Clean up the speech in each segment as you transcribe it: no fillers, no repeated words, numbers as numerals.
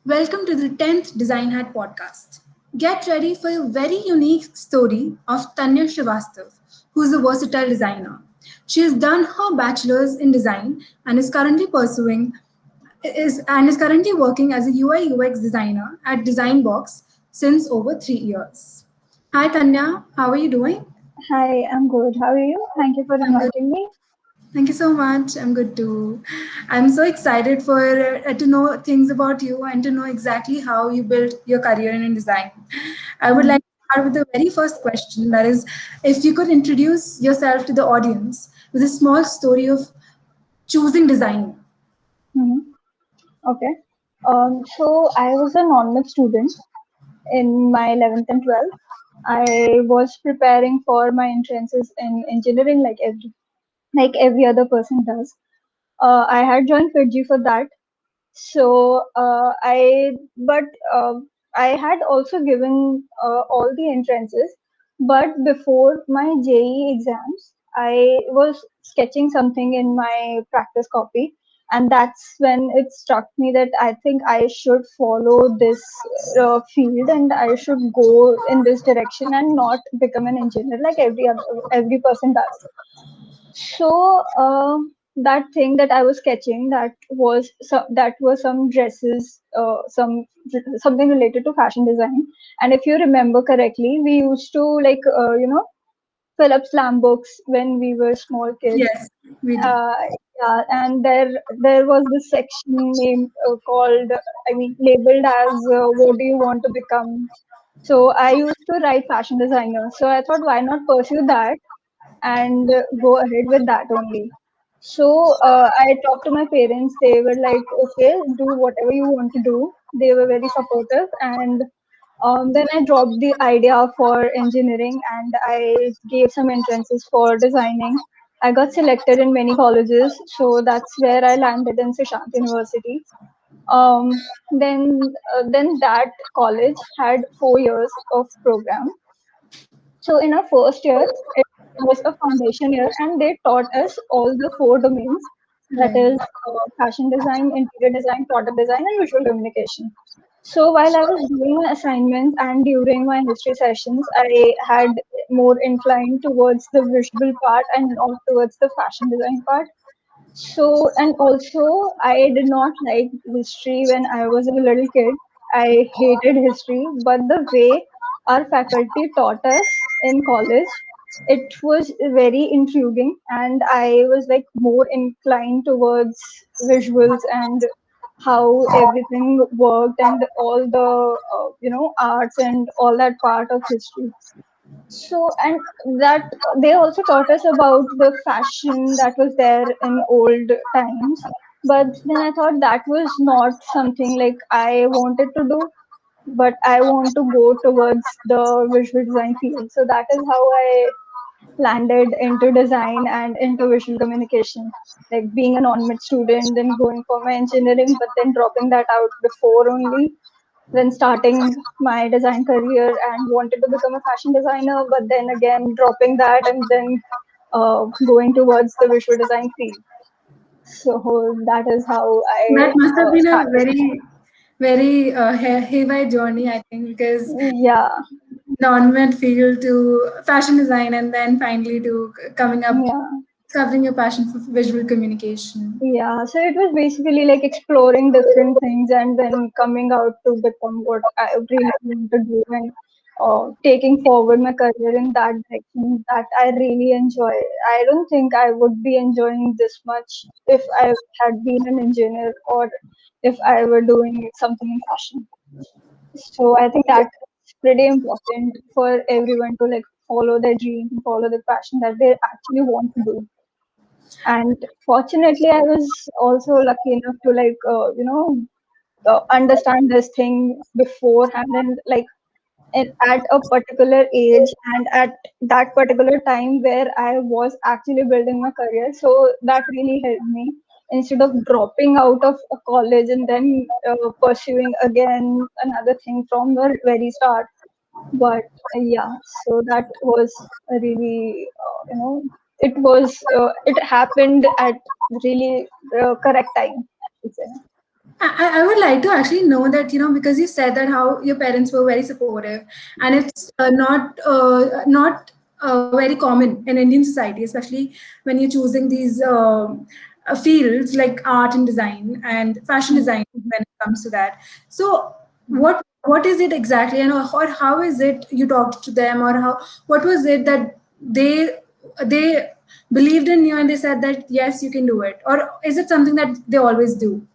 Welcome to the 10th Design Hat podcast. Get ready for a very unique story of Tanya Srivastav, who is a versatile designer. She has done her bachelor's in design and is currently working as a UI UX designer at Designbox since over 3 years. Hi Tanya, how are you doing? Hi, I'm good. How are you? Thank you for I'm good. inviting me. Thank you so much. I'm good too. I'm so excited for to know things about you and to know exactly how you built your career in design. I would Mm-hmm. like to start with the very first question. That is, if you could introduce yourself to the audience with a small story of choosing design. Mm-hmm. Okay. So I was a non-med student in my 11th and 12th. I was preparing for my entrances in engineering like every other person does. I had joined Fiji for that. So but I had also given all the entrances. But before my JE exams, I was sketching something in my practice copy, and that's when it struck me that I think I should follow this field and I should go in this direction and not become an engineer like every person does. So that thing that I was sketching, that was some dresses, something related to fashion design. And if you remember correctly, we used to fill up slam books when we were small kids. Yes, we do. Uh, yeah, and there was this section named called, I mean, labeled as what do you want to become. So I used to write fashion designer. So I thought, why not pursue that and go ahead with that only. So I talked to my parents. They were like, okay, do whatever you want to do. They were very supportive. And then I dropped the idea for engineering and I gave some entrances for designing. I got selected in many colleges. So that's where I landed in Sushant University. Then that college had 4 years of program. So in our first year, it was a foundation year, and they taught us all the four domains, that Right. is fashion design, interior design, product design, and visual communication. So while I was doing my assignments and during my history sessions, I had more inclined towards the visual part and not towards the fashion design part. So, and also, I did not like history when I was a little kid. I hated history, but the way our faculty taught us in college, it was very intriguing, and I was like more inclined towards visuals and how everything worked and all the arts and all that part of history. So, and that they also taught us about the fashion that was there in old times. But then I thought that was not something like I wanted to do, but I want to go towards the visual design field. So that is how I landed into design and into visual communication. Like being a non-med student, then going for my engineering, but then dropping that out before only when starting my design career and wanted to become a fashion designer, but then again dropping that and then going towards the visual design field. So that is how That I must have been a started. very haywire journey, I think, because Yeah, non-med field to fashion design and then finally to coming up yeah. discovering your passion for visual communication. Yeah, so it was basically like exploring different things and then coming out to become what I really want to do and taking forward my career in that direction that I really enjoy. I don't think I would be enjoying this much if I had been an engineer or if I were doing something in fashion. So I think that is pretty important for everyone to like follow their dream, follow their passion that they actually want to do. And fortunately, I was also lucky enough to understand this thing beforehand and like at a particular age and at that particular time where I was actually building my career. So that really helped me instead of dropping out of a college and then pursuing again another thing from the very start. But yeah, so that was a really it happened at really correct time, I should say. I would like to actually know that, because you said that how your parents were very supportive, and it's not very common in Indian society, especially when you're choosing these fields like art and design and fashion design when it comes to that. So, what is it exactly, and or how is it you talked to them, or what was it that they believed in you and they said that yes, you can do it, or is it something that they always do?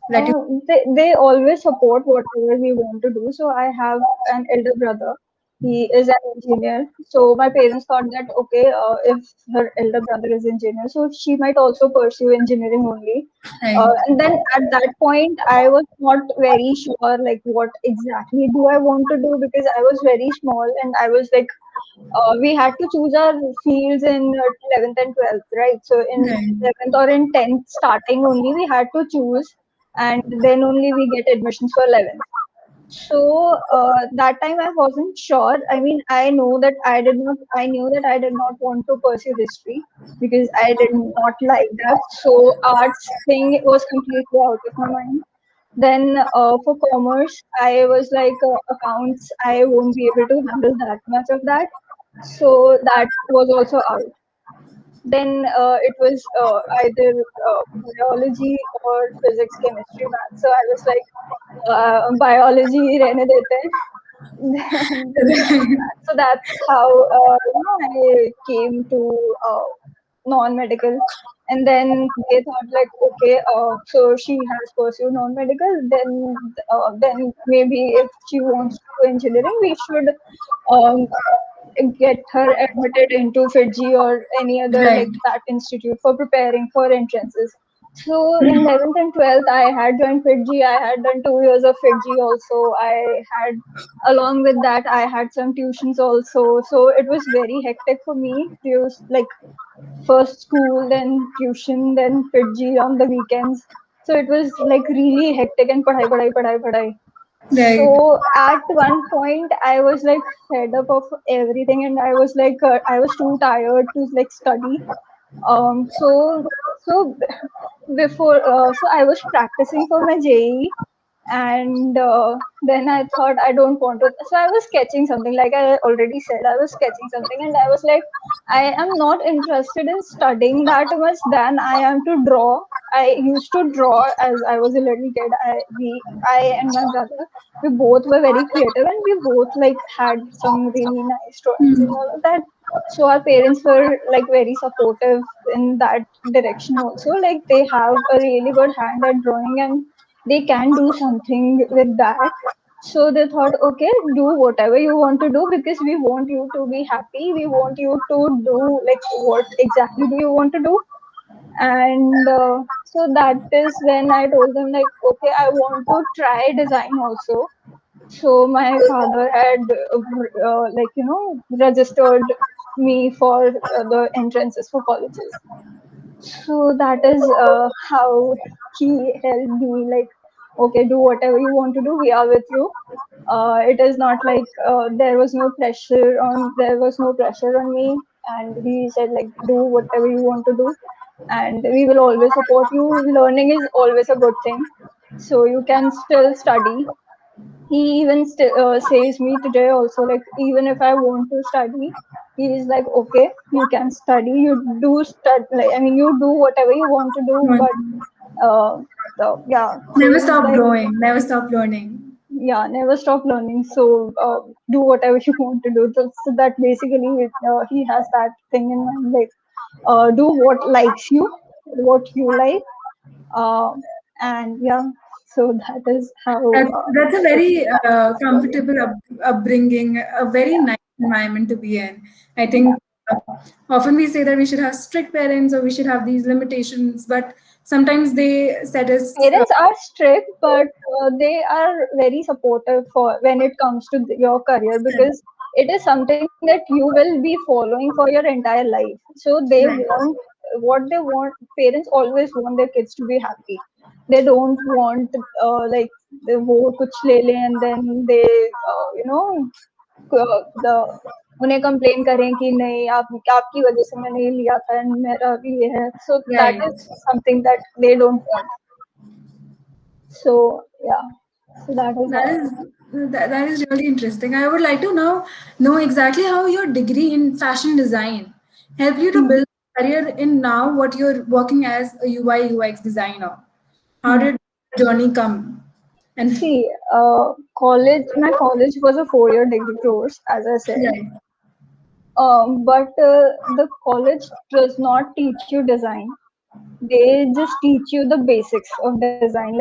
Let you. They always support whatever we want to do. So I have an elder brother. He is an engineer. So my parents thought that okay, if her elder brother is engineer, so she might also pursue engineering only. Right. And then at that point, I was not very sure like what exactly do I want to do because I was very small and I was like we had to choose our fields in 11th and 12th, right? So in Right. 11th or in 10th starting only we had to choose and then only we get admissions for 11th. So that time I wasn't sure. I mean, I knew that I did not want to pursue history because I did not like that. So arts thing was completely out of my mind. Then for commerce, I was like accounts, I won't be able to handle that much of that. So that was also out. Then it was either biology or physics, chemistry, math. So I was like, biology, रहने देते हैं. Then, so that's how I came to non-medical. And then they thought like, okay, so she has pursued non-medical, then maybe if she wants to do engineering, we should um, get her admitted into Fiji or any other Right. like that institute for preparing for entrances. So in 11th and 12th, I had joined Fiji. I had done 2 years of Fiji also. Along with that, I had some tuitions also. So it was very hectic for me. It was like first school, then tuition, then Fiji on the weekends. So it was like really hectic and padhai, padhai, padhai, padhai. Right. So at one point, I was like fed up of everything, and I was like, I was too tired to like study. So so I was practicing for my JEE, and then I thought I don't want to. So I was sketching something, like I already said, I was sketching something, and I was like, I am not interested in studying that much than I am to draw. I used to draw as I was a little kid. I and my brother, we both were very creative, and we both like had some really nice drawings and all of that. So our parents were like very supportive in that direction also. Like they have a really good hand at drawing and they can do something with that. So they thought, okay, do whatever you want to do because we want you to be happy. We want you to do like what exactly do you want to do? And so that is when I told them like, okay, I want to try design also. So my father had registered me for the entrances for colleges. So that is how he helped me, like, okay, do whatever you want to do, we are with you. It is not like there was no pressure on me, and he said like, do whatever you want to do, and we will always support you. Learning is always a good thing, so you can still study. He even says me today also, like even if I want to study, he is like, okay, you can study, you do study, like I mean you do whatever you want to do, but uh yeah, so Never he's stop like, growing. Never stop learning. yeah, never stop learning, so do whatever you want to do. So that basically he has that thing in mind, like do what likes you, what you like, uh, and yeah, so that is how That's a it very started. comfortable upbringing, a very nice environment to be in. I think often we say that we should have strict parents or we should have these limitations, but sometimes they set us. Parents are strict, but they are very supportive for when it comes to your career because it is something that you will be following for your entire life. So they Right. want what they want. Parents always want their kids to be happy. They don't want like वो कुछ ले लें and then they the उन्हें complain करें कि नहीं आप आपकी वजह से मैंने ये लिया था and मेरा भी ये है. So that Right. is something that they don't want. So yeah, so that is That how. is that is really interesting. I would like to now know exactly how your degree in fashion design helped you to Hmm. build a career in now what you're working as a UI UX designer. How Hmm. did the journey come? And See, my college was a 4-year degree course, as I said. right, But the college does not teach you design. They just teach you the basics of design. Like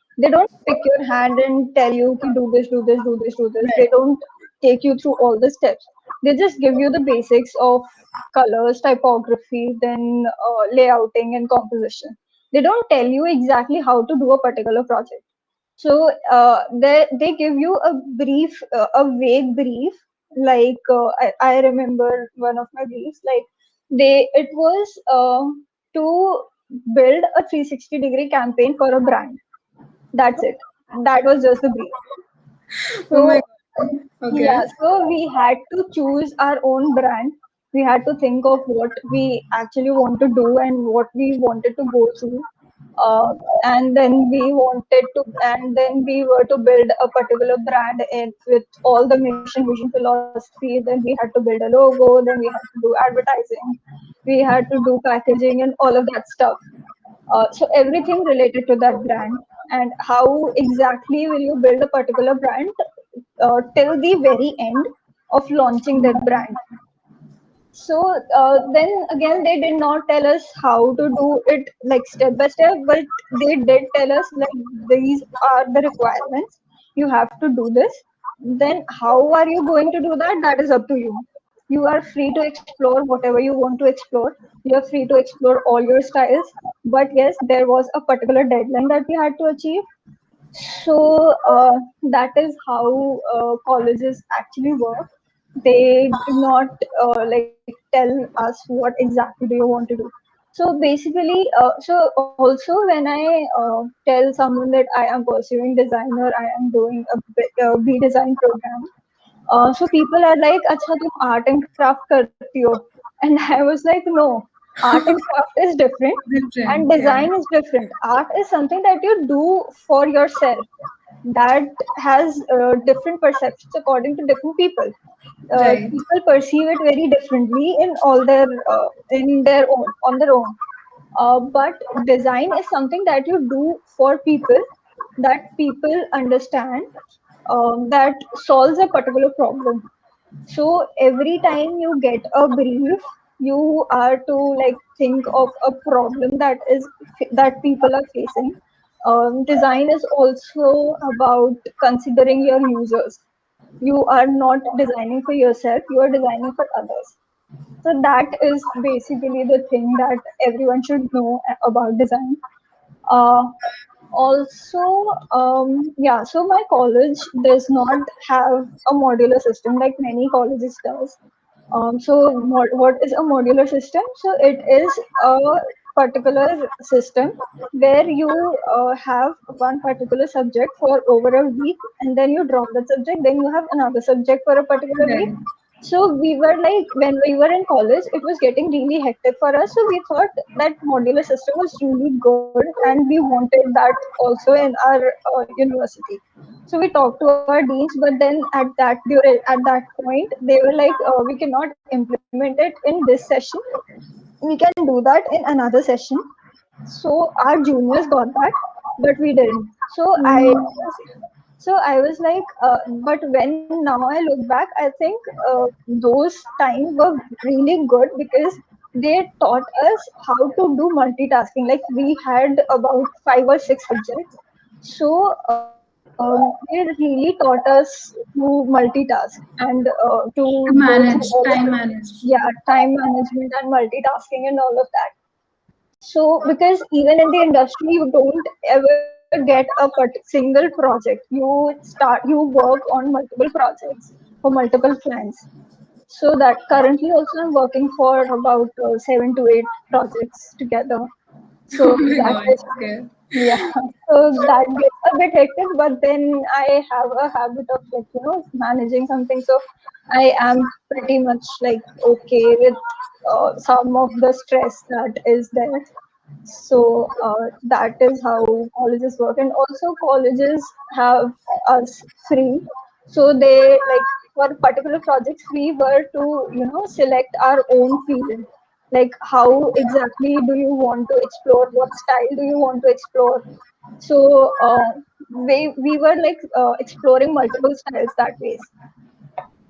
they don't pick your hand and tell you ki do this, do this, do this, do this. They right, don't take you through all the steps. They just give you the basics of colors, typography, then layouting and composition. They don't tell you exactly how to do a particular project. So they give you a brief, a vague brief. Like I remember one of my briefs. Like it was to build a 360-degree campaign for a brand. That's it. That was just the brief. oh my So god, okay, yeah, so we had to choose our own brand. We had to think of what we actually want to do and what we wanted to go through. Uh, and then we were to build a particular brand with all the mission, vision, philosophy. Then we had to build a logo. Then we had to do advertising. We had to do packaging and all of that stuff. So everything related to that brand and how exactly will you build a particular brand till the very end of launching that brand. So then again, they did not tell us how to do it like step by step, but they did tell us like these are the requirements. You have to do this. Then how are you going to do that? That is up to you. You are free to explore whatever you want to explore. You are free to explore all your styles. But yes, there was a particular deadline that we had to achieve. So that is how colleges actually work. They do not like tell us what exactly do you want to do. So basically, so also when I tell someone that I am pursuing design or I am doing B design program, so people are like, "अच्छा तुम art and craft करती हो?" And I was like, "No, art and craft is different, and different, yeah, design is different. Art is something that you do for yourself. That has different perceptions according to different people. right, People perceive it very differently in their own on their own. But design is something that you do for people that people understand that solves a particular problem. So every time you get a brief, you are to like think of a problem that people are facing. Design is also about considering your users. You are not designing for yourself, you are designing for others. So that is basically the thing that everyone should know about design. Uh, Also, yeah, so my college does not have a modular system like many colleges does. What is a modular system? So it is a particular system where you have one particular subject for over a week, and then you drop that subject, then you have another subject for a particular week. right. So we were like, when we were in college, it was getting really hectic for us. So we thought that modular system was really good, and we wanted that also in our university. So we talked to our deans, but then at that point, they were like, we cannot implement it in this session. We can do that in another session. So our juniors got that, but we didn't. So I was like, but when now I look back, I think those times were really good because they taught us how to do multitasking. Like we had about 5 or 6 subjects, so they really taught us to multitask and to To go through manage, all of time the manage. yeah time management and multitasking and all of that. So, because even in the industry, you don't ever get a single project. You work on multiple projects for multiple clients. So that currently also I'm working for about 7 to 8 projects together. Oh So my that god, is okay. yeah. So that gets a bit hectic, but then I have a habit of like managing something. So I am pretty much like okay with some of the stress that is there. So that is how colleges work, and also colleges have us free. So they like for particular projects we were to select our own field, like how exactly do you want to explore, what style do you want to explore. So we were like exploring multiple styles that ways.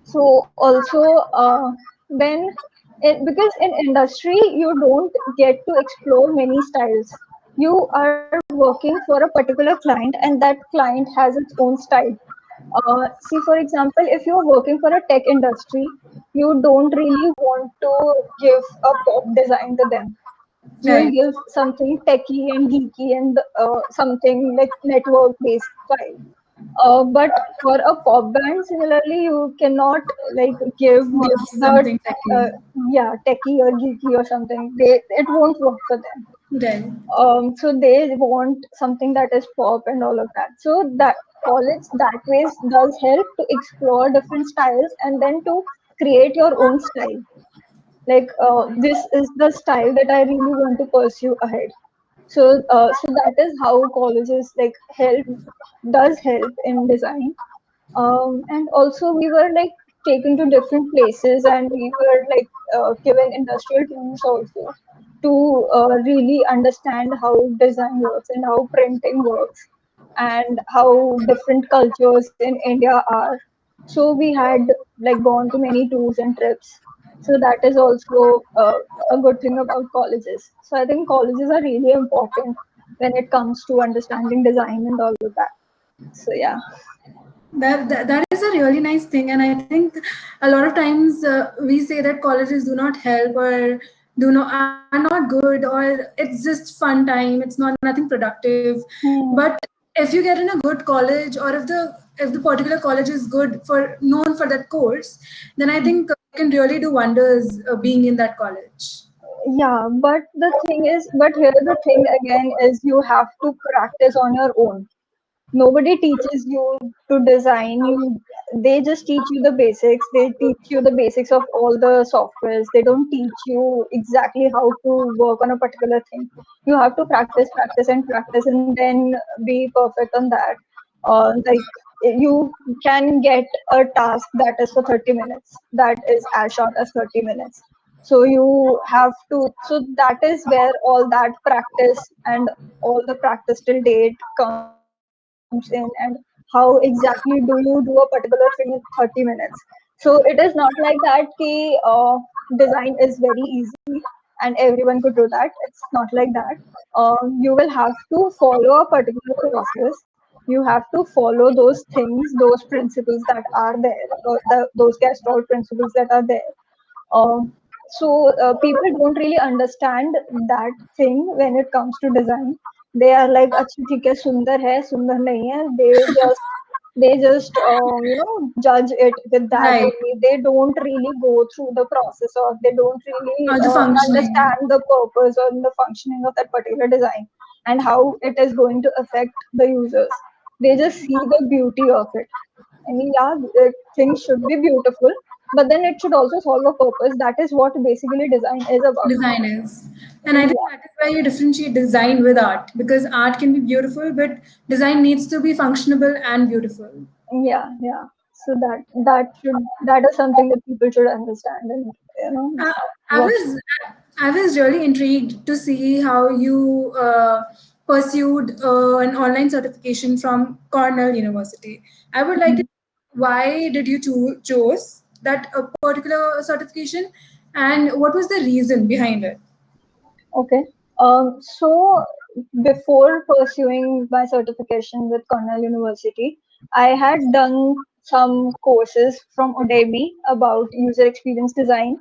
So also then because in industry you don't get to explore many styles. You are working for a particular client and that client has its own style. See, for example, if you're working for a tech industry, you don't really want to give a pop design to them. You will Right. give something techy and geeky and something like network based style. But for a pop band, similarly, you cannot like give Give the something techy. yeah techie or geeky or something. It won't work for them. Right. So they want something that is pop and all of that. So that college that ways does help to explore different styles and then to create your own style. Like this is the style that I really want to pursue ahead. So that is how colleges like help does help in design. And also we were like taken to different places and we were like given industrial tools also to really understand how design works and how printing works and how different cultures in India are. So we had like gone to many tours and trips. So that is also a good thing about colleges. So I think colleges are really important when it comes to understanding design and all of that. So yeah. That is a really nice thing, and I think a lot of times we say that colleges do not help or do not are not good or it's just fun time. It's not nothing productive. Hmm. But if you get in a good college, or if the particular college is good for known for that course, then I think you can really do wonders being in that college. Yeah, but the thing is, but here the thing again is you have to practice on your own. Nobody teaches you to design. They just teach you the basics. They teach you the basics of all the softwares. They don't teach you exactly how to work on a particular thing. You have to practice, and then be perfect on that. Like you can get a task that is for 30 minutes, that is as short as 30 minutes. So you have to, so that is where all that practice and all the practice till date comes in, and how exactly do you do a particular thing in 30 minutes. So it is not like that ki, design is very easy and everyone could do that. It's not like that. You will have to follow a particular process. You have to follow those things, those principles that are there, those Gestalt principles that are there. um, so people don't really understand that thing when it comes to design. They are like, अच्छा ठीक है, सुंदर है, सुंदर नहीं है. They just judge it with that Right. only. They don't really go through the process, or they don't really Or the functioning. understand the purpose or the functioning of that particular design and how it is going to affect the users. They just see the beauty of it. I mean, yeah, things should be beautiful, but then it should also solve a purpose. That is what basically design is about. Designers. And I think Yeah, that is why you differentiate design with art, because art can be beautiful, but design needs to be functionable and beautiful. yeah. So that is something that people should understand and I, I work. was I was really intrigued to see how you pursued an online certification from Cornell University. I would like to know, why did you chose that particular certification, and what was the reason behind it? Okay. So before pursuing my certification with Cornell University, I had done some courses from Udemy about user experience design,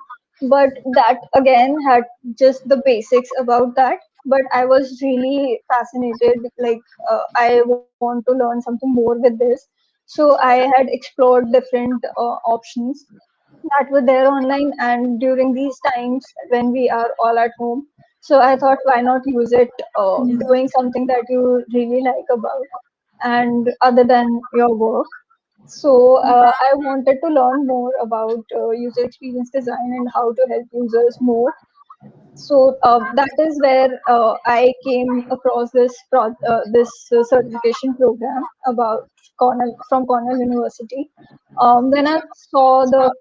but that again had just the basics about that. But I was really fascinated, like I want to learn something more with this. So I had explored different options that were there online and during these times when we are all at home. So I thought, why not use it Yeah. doing something that you really like about and other than your work. So I wanted to learn more about user experience design and how to help users more. So that is where I came across this certification program about from Cornell University. When I saw the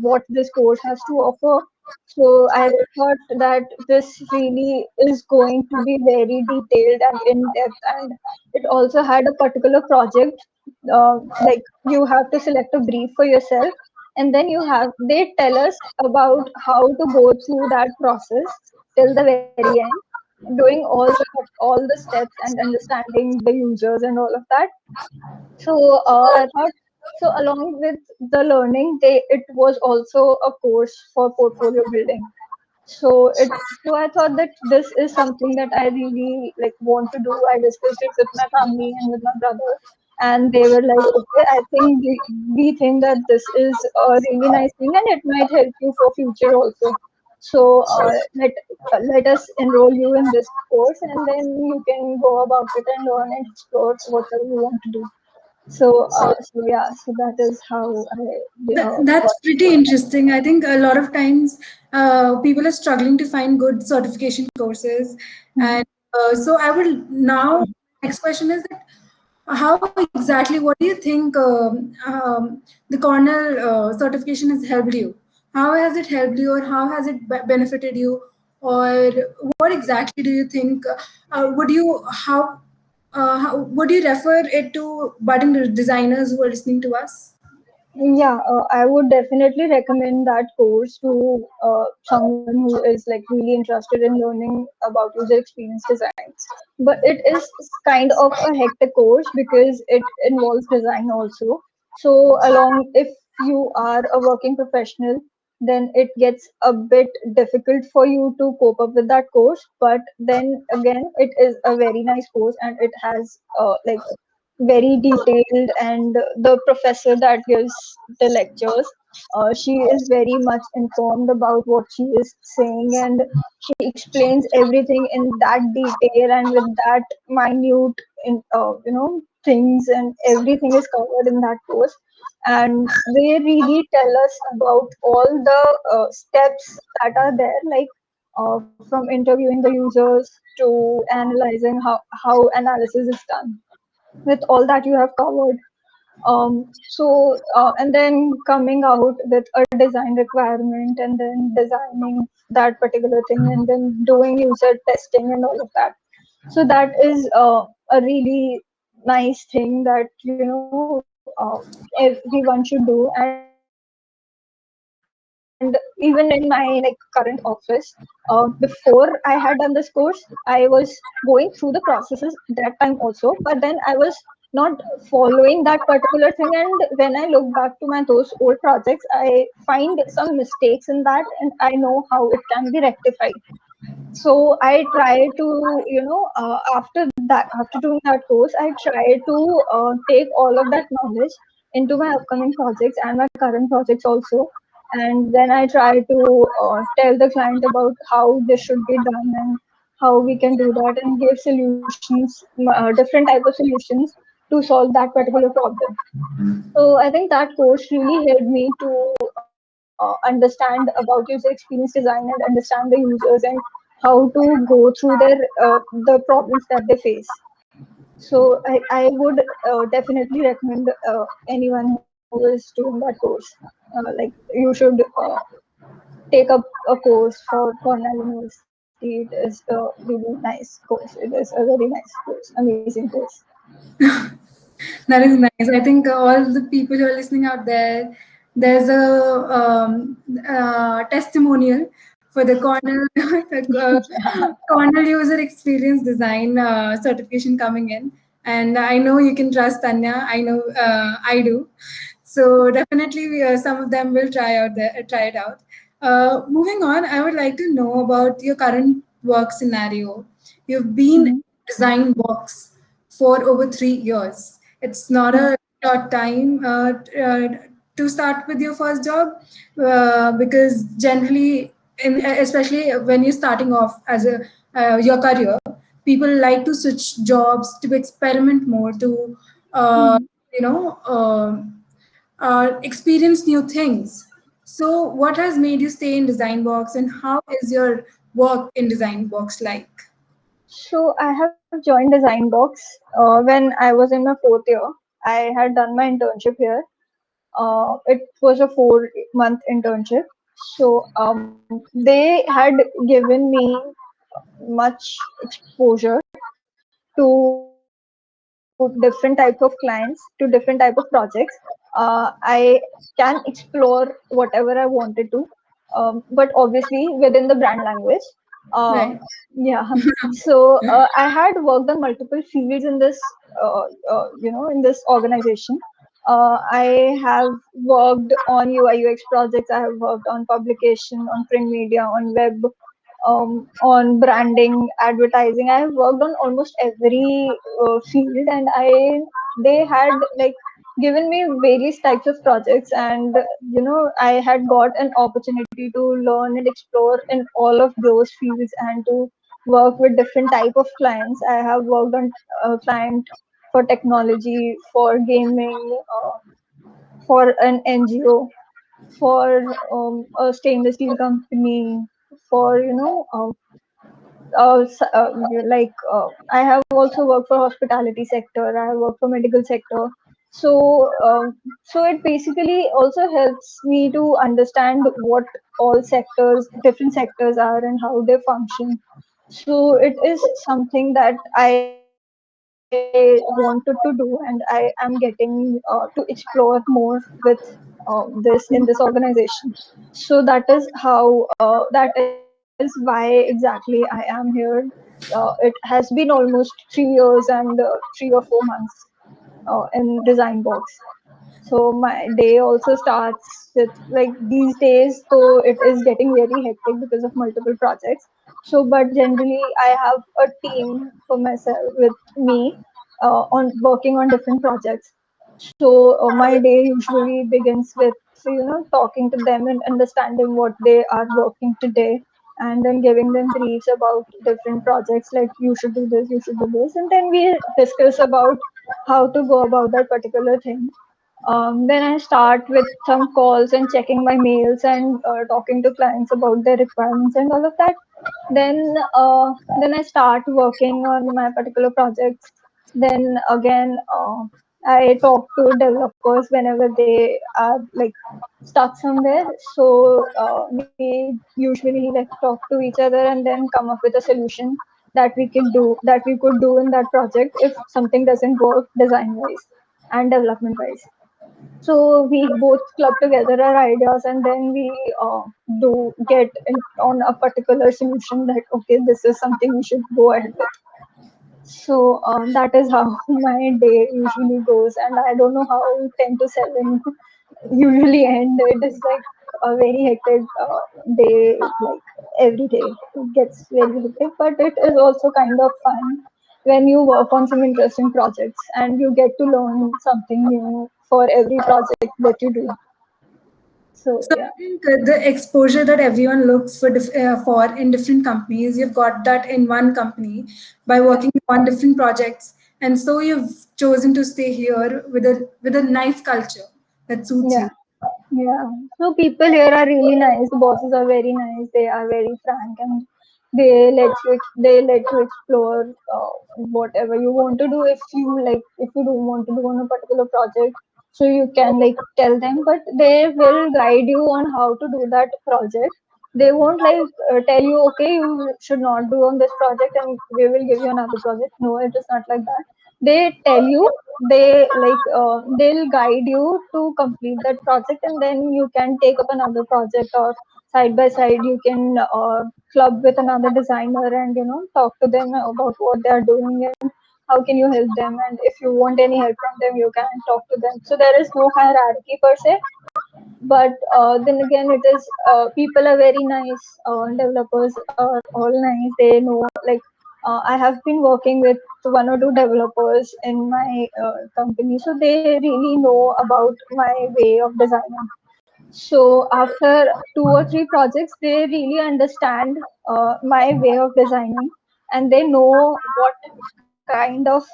what this course has to offer, so I thought that this really is going to be very detailed and in depth, and it also had a particular project. Like you have to select a brief for yourself, and then they tell us about how to go through that process till the very end, doing all the steps and understanding the users and all of that. So I thought, so along with the learning, it was also a course for portfolio building. So I thought that this is something that I really like want to do. I discussed it with my family and with my brother, and they were like, okay, I think we think that this is a really nice thing and it might help you for future also. So let us enroll you in this course, and then you can go about it and learn and explore whatever you want to do. So yeah, so that is how I That's got pretty interesting. I think a lot of times people are struggling to find good certification courses, and so I will now. Next question is that how exactly? What do you think the Cornell certification has helped you? How has it helped you, or how has it benefited you, or what exactly do you think? Would you how would you refer it to budding designers who are listening to us? Yeah, I would definitely recommend that course to someone who is like really interested in learning about user experience design. But it is kind of a hectic course because it involves design also. So along, if you are a working professional, then it gets a bit difficult for you to cope up with that course. But then again, it is a very nice course and it has like very detailed, and the professor that gives the lectures, she is very much informed about what she is saying, and she explains everything in that detail and with that minute in things, and everything is covered in that course. And they really tell us about all the steps that are there, like from interviewing the users to analyzing how analysis is done. With all that you have covered, and then coming out with a design requirement and then designing that particular thing and then doing user testing and all of that. So that is a really nice thing that everyone should do. And even in my current office, before I had done this course, I was going through the processes that time also, but then I was not following that particular thing. And when I look back to my those old projects, I find some mistakes in that, and I know how it can be rectified. So I try to, after doing that course, I try to take all of that knowledge into my upcoming projects and my current projects also. And then I try to tell the client about how this should be done and how we can do that and give solutions, different type of solutions to solve that particular problem. So I think that course really helped me to understand about user experience design and understand the users and how to go through the problems that they face. So I would definitely recommend anyone who is doing that course. Like you should take up a course for Cornell University. It is a really nice course. It is a very nice course, amazing course. That is nice. I think all the people who are listening out there, there's a testimonial for the Cornell Cornell User Experience Design certification coming in, and I know you can trust Tanya. I know I do. So definitely, some of them will try it out. Moving on, I would like to know about your current work scenario. You've been in Mhm. design box for over 3 years. It's not a short time to start with your first job because generally, especially when you're starting off as a your career, people like to switch jobs to experiment more to uh, Mhm. you know experience new things. So, what has made you stay in Design Box, and how is your work in Design Box like? So I have joined Design Box when I was in my fourth year. I had done my internship here. It was a 4 month internship. So they had given me much exposure to different type of clients, to different type of projects. I can explore whatever I wanted to, but obviously within the brand language. Right. Yeah. So I had worked on multiple fields in this, in this organization. I have worked on UI UX projects. I have worked on publication, on print media, on web, on branding, advertising. I have worked on almost every field, and they had like given me various types of projects, and I had got an opportunity to learn and explore in all of those fields and to work with different type of clients. I have worked on a client for technology, for gaming, for an NGO, for a stainless steel company, for I have also worked for hospitality sector. I have worked for medical sector. So so it basically also helps me to understand what all sectors, different sectors are and how they function. So it is something that I wanted to do, and I am getting to explore more with this in this organization. So that is how that is why exactly I am here. It has been almost 3 years and 3 or 4 months in Design Box. So my day also starts with like these days, though it is getting very hectic because of multiple projects. So, but generally, I have a team for myself with me on working on different projects. So my day usually begins with talking to them and understanding what they are working today, and then giving them briefs about different projects like you should do this, you should do this, and then we discuss about how to go about that particular thing. Then I start with some calls and checking my mails and talking to clients about their requirements and all of that. Then I start working on my particular projects. Then again, I talk to developers whenever they are like stuck somewhere. So we usually like talk to each other and then come up with a solution that we could do in that project if something doesn't work design wise and development wise. So we both club together our ideas, and then we do get on a particular solution that okay, this is something we should go ahead with. So that is how my day usually goes, and I don't know how 10 to 7 usually end. It is like a very hectic day, like every day. It gets very hectic, but it is also kind of fun when you work on some interesting projects and you get to learn something new for every project that you do. So So yeah, I think the exposure that everyone looks for in different companies, you've got that in one company by yeah, working on different projects, and so you've chosen to stay here with a nice culture that suits yeah. you. Yeah, so people here are really nice. The bosses are very nice. They are very frank, and they let you explore whatever you want to do. If you don't want to do on a particular project, so you can like tell them, but they will guide you on how to do that project. They won't like tell you, okay, you should not do on this project, and we will give you another project. No, it is not like that. They tell you, they'll guide you to complete that project, and then you can take up another project, or side by side you can club with another designer and talk to them about what they are doing and how can you help them, and if you want any help from them you can talk to them. So there is no hierarchy per se, but then again it is people are very nice, developers are all nice. They know like I have been working with one or two developers in my company, so they really know about my way of designing. So after 2 or 3 projects, they really understand my way of designing, and they know what kind of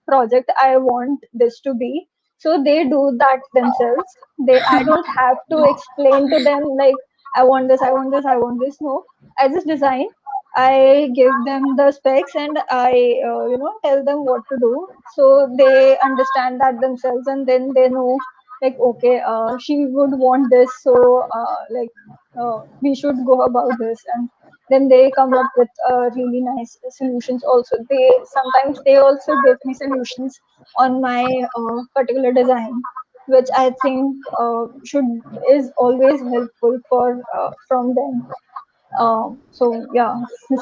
project I want this to be. So they do that themselves. I don't have to explain to them like I want this, I want this, I want this. No, I just design. I give them the specs and I tell them what to do. So they understand that themselves, and then they know like okay, she would want this, so we should go about this, and then they come up with really nice solutions. Also, they also give me solutions on my particular design, which I think should is always helpful for from them. So yeah,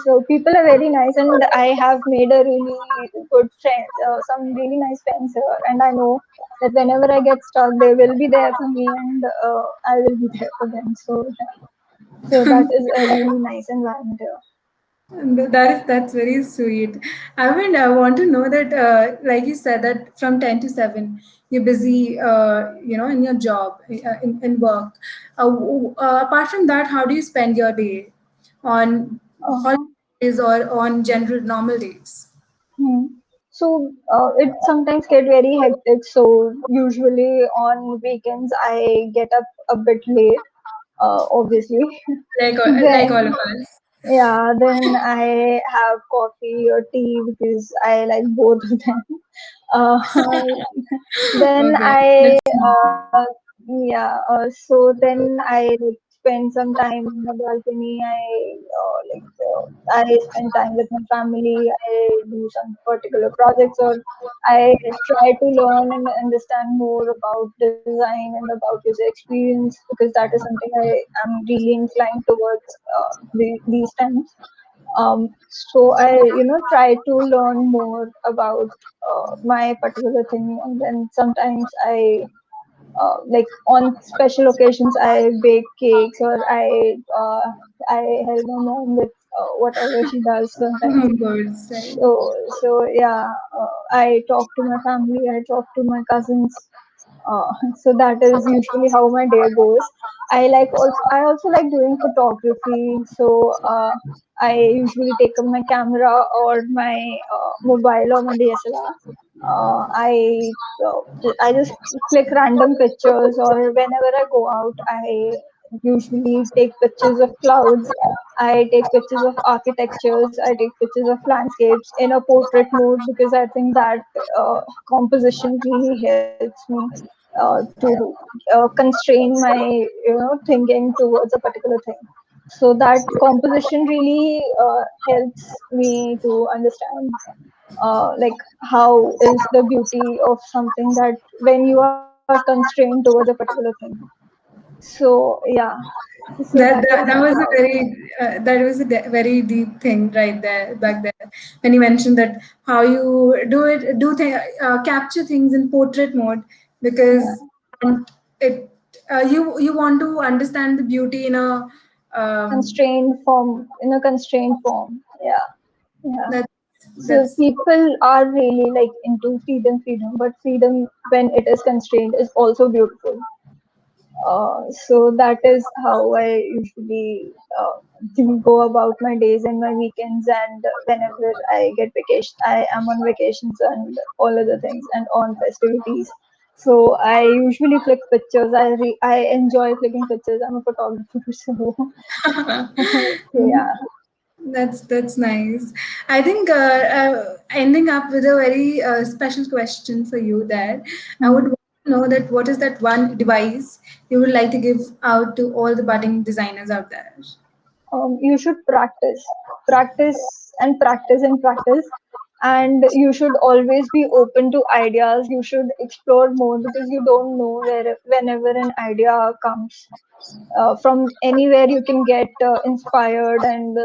so people are very nice, and I have made a really good friend, some really nice friends here, and I know that whenever I get stuck, they will be there for me, and I will be there for them. So yeah. So that is a really nice environment here. And that's very sweet. I mean, I want to know that, like you said, that from 10 to 7, you're busy, in your job, in work. Apart from that, how do you spend your day on Uh-huh. holidays or on general normal days? Hmm. So it sometimes get very hectic. So usually on weekends I get up a bit late, obviously. Like all Then of us. yeah, then I have coffee or tea because I like both of them. Uh, then Okay, I that's yeah, so then I like spend some time in the balcony. I spend time with my family. I do some particular projects, or I try to learn and understand more about design and about user experience, because that is something I am really inclined towards these times. So I, try to learn more about my particular thing, and then sometimes like on special occasions, I bake cakes, or I help my mom with whatever she does sometimes. birds, right? So yeah, I talk to my family, I talk to my cousins. So that is usually how my day goes. I also like doing photography. So I usually take up my camera or my mobile or my DSLR. I just click random pictures, or whenever I go out, I usually take pictures of clouds. I take pictures of architectures. I take pictures of landscapes in a portrait mode, because I think that composition really helps me to constrain my thinking towards a particular thing. So that composition really helps me to understand like how is the beauty of something, that when you are constrained towards a particular thing. So yeah, so that is That was how. a very deep thing right there back there when you mentioned that how you capture things in portrait mode because Yeah, it you want to understand the beauty in a um, constrained form. Yeah, yeah. that So that's people are really like into freedom, but freedom when it is constrained is also beautiful. So that is how I usually go about my days and my weekends, and whenever I get vacation, I am on vacations and all other things, and on festivities. So I usually click pictures. I enjoy clicking pictures. I'm a photographer, so yeah. That's nice. I think ending up with a very special question for you there. I would Hmm. want to know that what is that one device you would like to give out to all the budding designers out there? You should practice and practice and practice, and you should always be open to ideas. You should explore more, because you don't know whenever an idea comes from anywhere, you can get inspired, and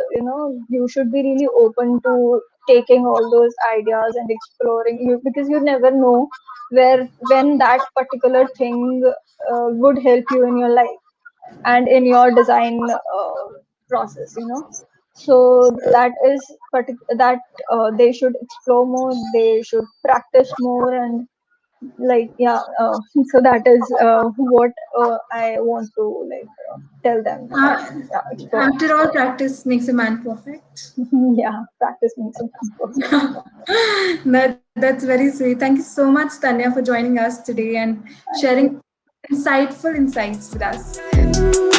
you should be really open to taking all those ideas and exploring you, because you never know where when that particular thing would help you in your life and in your design process, so that is that they should explore more, they should practice more, and like yeah, so that is what I want to tell them that Uh, yeah, explore. After all, practice makes a man perfect. Yeah, practice makes it perfect. That's very sweet. Thank you so much, Tanya, for joining us today and Thank you. sharing insightful insights with us.